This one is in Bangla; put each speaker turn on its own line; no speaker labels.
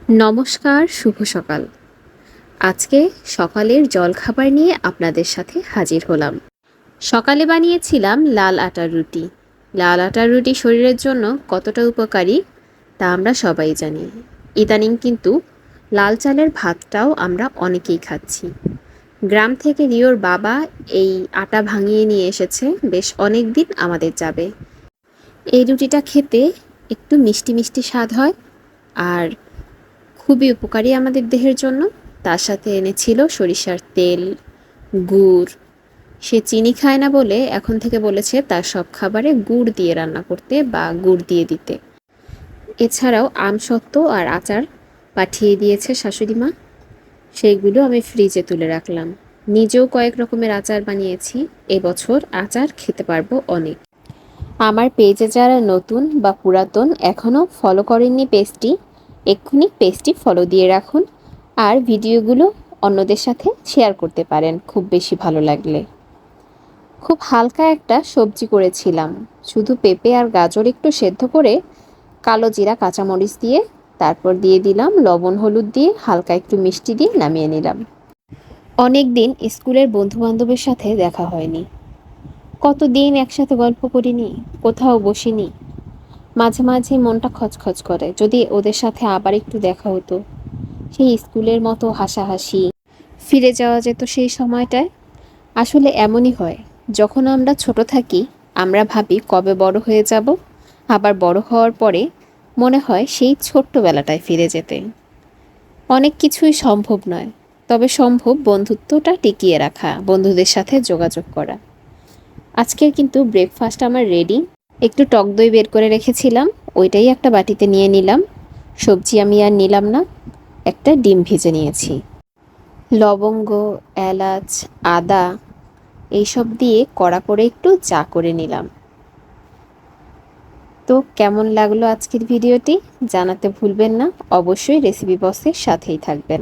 নমস্কার, শুভ সকাল। আজকে সকালের জলখাবার নিয়ে আপনাদের সাথে হাজির হলাম। সকালে বানিয়েছিলাম লাল আটার রুটি। লাল আটার রুটি শরীরের জন্য কতটা উপকারী তা আমরা সবাই জানি। ইদানিং কিন্তু লাল চালের ভাতটাও আমরা অনেকেই খাচ্ছি। গ্রাম থেকে রিওর বাবা এই আটা ভাঙিয়ে নিয়ে এসেছে, বেশ অনেক দিন আমাদের যাবে। এই রুটিটা খেতে একটু মিষ্টি মিষ্টি স্বাদ হয় আর খুবই উপকারী আমাদের দেহের জন্য। তার সাথে এনেছিল সরিষার তেল, গুড়। সে চিনি খায় না বলে এখন থেকে বলেছে তার সব খাবারে গুড় দিয়ে রান্না করতে বা গুড় দিয়ে দিতে। এছাড়াও আমসত্ত্ব আর আচার পাঠিয়ে দিয়েছে শাশুড়ি মা, সেইগুলো আমি ফ্রিজে তুলে রাখলাম। নিজেও কয়েক রকমের আচার বানিয়েছি, এবছর আচার খেতে পারবো অনেক। আমার পেজে যারা নতুন বা পুরাতন এখনও ফলো করেননি পেজটি, এক্ষুনি পেজটি ফলো দিয়ে রাখুন আর ভিডিওগুলো অন্যদের সাথে শেয়ার করতে পারেন খুব বেশি ভালো লাগলে। খুব হালকা একটা সবজি করেছিলাম, শুধু পেঁপে আর গাজর একটু সেদ্ধ করে কালো জিরা কাঁচামরিচ দিয়ে তারপর দিয়ে দিলাম লবণ হলুদ দিয়ে হালকা একটু মিষ্টি দিয়ে নামিয়ে নিলাম। অনেক দিন স্কুলের বন্ধুবান্ধবের সাথে দেখা হয়নি, কতদিন একসাথে গল্প করিনি, কোথাও বসিনি। মাঝে মাঝে মনটা খচখচ করে, যদি ওদের সাথে আবার একটু দেখা হতো, সেই স্কুলের মতো হাসাহাসি ফিরে যাওয়া যেত সেই সময়টায়। আসলে এমনই হয়, যখন আমরা ছোট থাকি আমরা ভাবি কবে বড় হয়ে যাব, আবার বড় হওয়ার পরে মনে হয় সেই ছোট্টবেলাটায় ফিরে যেতে। অনেক কিছুই সম্ভব নয়, তবে সম্ভব বন্ধুত্বটা টিকিয়ে রাখা, বন্ধুদের সাথে যোগাযোগ করা। আজকের কিন্তু ব্রেকফাস্ট আমার রেডি। একটু টক দই বের করে রেখেছিলাম, ওইটাই একটা বাটিতে নিয়ে নিলাম। সবজি আমি আর নিলাম না, একটা ডিম ভেজে নিয়েছি। লবঙ্গ, এলাচ, আদা এইসব দিয়ে কড়া করে একটু চা করে নিলাম। তো কেমন লাগলো আজকের ভিডিওটি জানাতে ভুলবেন না, অবশ্যই রেসিপি বক্সের সাথেই থাকবেন।